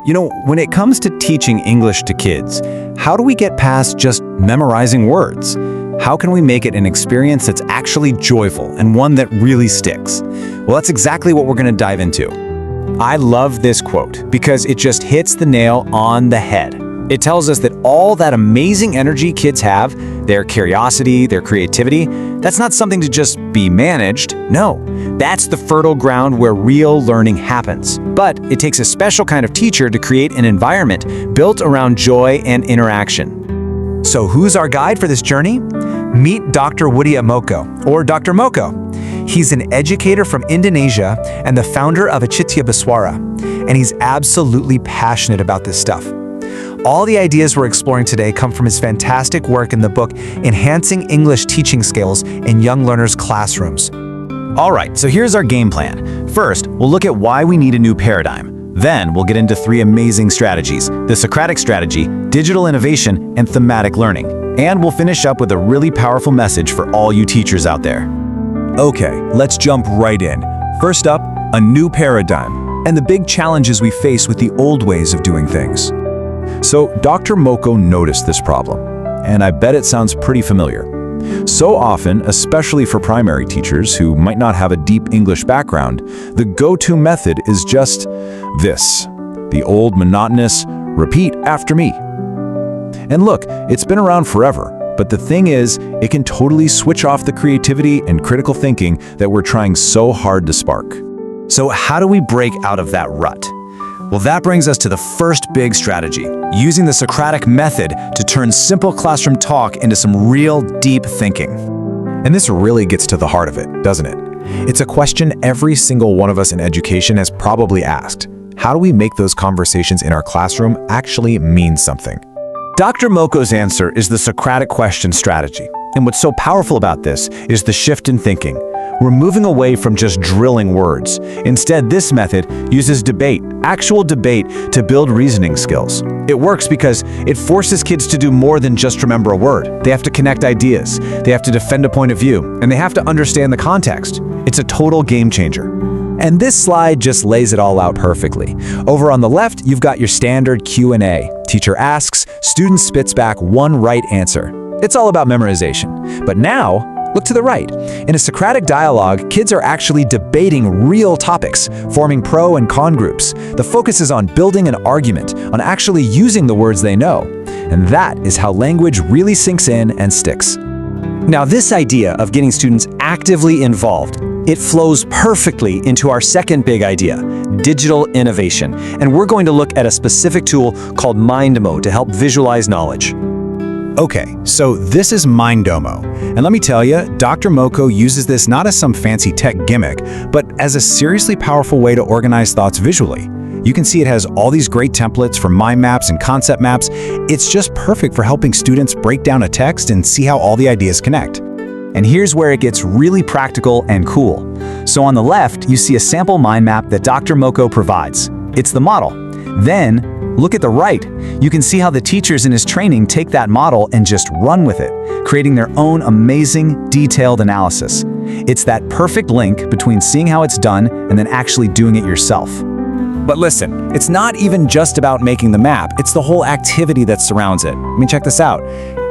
You know, when it comes to teaching English to kids, how do we get past just memorizing words? How can we make it an experience that's actually joyful and one that really sticks? Well, that's exactly what we're going to dive into. I love this quote because it just hits the nail on the head. It tells us that all that amazing energy kids have, their curiosity, their creativity, that's not something to just be managed. No, that's the fertile ground where real learning happens. But it takes a special kind of teacher to create an environment built around joy and interaction. So who's our guide for this journey? Meet Dr. Widya Moko, or Dr. Moko. He's an educator from Indonesia and the founder of Achitya Biswara, and he's absolutely passionate about this stuff. All the ideas we're exploring today come from his fantastic work in the book Enhancing English Teaching Skills in Young Learners' Classrooms. All right, so here's our game plan. First, we'll look at why we need a new paradigm. Then we'll get into 3 amazing strategies: the Socratic strategy, digital innovation, and thematic learning. And we'll finish up with a really powerful message for all you teachers out there. Okay, let's jump right in. First up, a new paradigm, and the big challenges we face with the old ways of doing things. So Dr. Moko noticed this problem, and I bet it sounds pretty familiar. So often, especially for primary teachers who might not have a deep English background, the go-to method is just this: the old monotonous, repeat after me. And look, it's been around forever, but the thing is, it can totally switch off the creativity and critical thinking that we're trying so hard to spark. So how do we break out of that rut? Well, that brings us to the first big strategy: using the Socratic method to turn simple classroom talk into some real deep thinking. And this really gets to the heart of it, doesn't it? It's a question every single one of us in education has probably asked. How do we make those conversations in our classroom actually mean something? Dr. Moko's answer is the Socratic question strategy. And what's so powerful about this is the shift in thinking. We're moving away from just drilling words. Instead, this method uses debate, actual debate, to build reasoning skills. It works because it forces kids to do more than just remember a word. They have to connect ideas, they have to defend a point of view, and they have to understand the context. It's a total game changer. And this slide just lays it all out perfectly. Over on the left, you've got your standard Q&A. Teacher asks, student spits back one right answer. It's all about memorization. But now, look to the right. In a Socratic dialogue, kids are actually debating real topics, forming pro and con groups. The focus is on building an argument, on actually using the words they know. And that is how language really sinks in and sticks. Now, this idea of getting students actively involved, it flows perfectly into our second big idea: digital innovation. And we're going to look at a specific tool called Mindomo to help visualize knowledge. Okay, so this is Mindomo. And let me tell you, Dr. Moko uses this not as some fancy tech gimmick, but as a seriously powerful way to organize thoughts visually. You can see it has all these great templates for mind maps and concept maps. It's just perfect for helping students break down a text and see how all the ideas connect. And here's where it gets really practical and cool. So on the left, you see a sample mind map that Dr. Moko provides. It's the model. Then, look at the right. You can see how the teachers in his training take that model and just run with it, creating their own amazing, detailed analysis. It's that perfect link between seeing how it's done and then actually doing it yourself. But listen, it's not even just about making the map, it's the whole activity that surrounds it. I mean, check this out.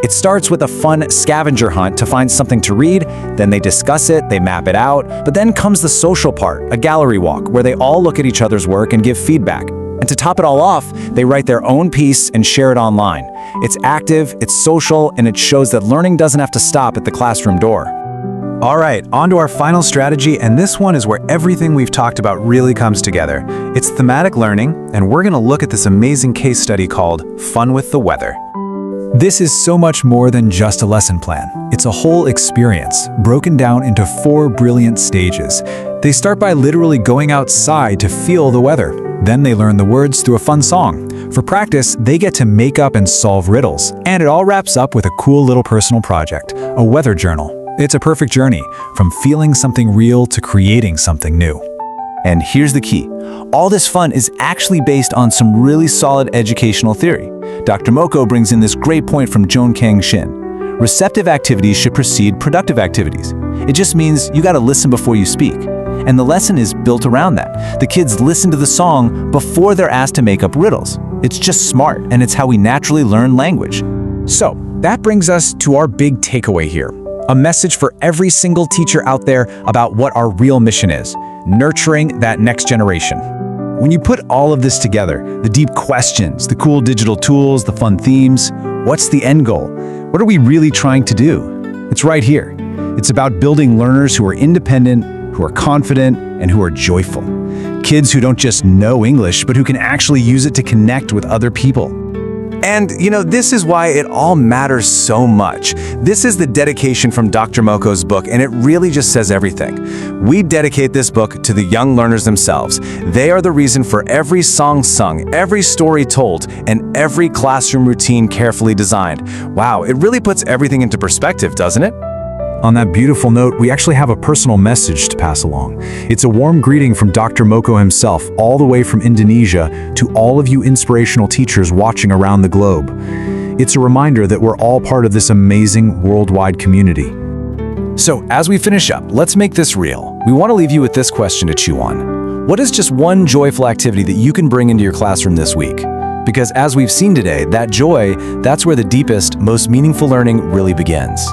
It starts with a fun scavenger hunt to find something to read, then they discuss it, they map it out, but then comes the social part, a gallery walk, where they all look at each other's work and give feedback. And to top it all off, they write their own piece and share it online. It's active, it's social, and it shows that learning doesn't have to stop at the classroom door. All right, on to our final strategy, and this one is where everything we've talked about really comes together. It's thematic learning, and we're going to look at this amazing case study called Fun with the Weather. This is so much more than just a lesson plan. It's a whole experience, broken down into 4 brilliant stages. They start by literally going outside to feel the weather. Then they learn the words through a fun song. For practice, they get to make up and solve riddles. And it all wraps up with a cool little personal project, a weather journal. It's a perfect journey, from feeling something real to creating something new. And here's the key. All this fun is actually based on some really solid educational theory. Dr. Moko brings in this great point from Joan Kang Shin. Receptive activities should precede productive activities. It just means you gotta listen before you speak. and the lesson is built around that. The kids listen to the song before they're asked to make up riddles. It's just smart, and it's how we naturally learn language. So, that brings us to our big takeaway here. A message for every single teacher out there about what our real mission is: nurturing that next generation. When you put all of this together, the deep questions, the cool digital tools, the fun themes, what's the end goal? What are we really trying to do? It's right here. It's about building learners who are independent, who are confident, and who are joyful. Kids who don't just know English, but who can actually use it to connect with other people. And, this is why it all matters so much. This is the dedication from Dr. Moko's book, and it really just says everything. We dedicate this book to the young learners themselves. They are the reason for every song sung, every story told, and every classroom routine carefully designed. Wow, it really puts everything into perspective, doesn't it? On that beautiful note, we actually have a personal message to pass along. It's a warm greeting from Dr. Moko himself, all the way from Indonesia, to all of you inspirational teachers watching around the globe. It's a reminder that we're all part of this amazing worldwide community. So, as we finish up, let's make this real. We want to leave you with this question to chew on. What is just one joyful activity that you can bring into your classroom this week? Because as we've seen today, that joy, that's where the deepest, most meaningful learning really begins.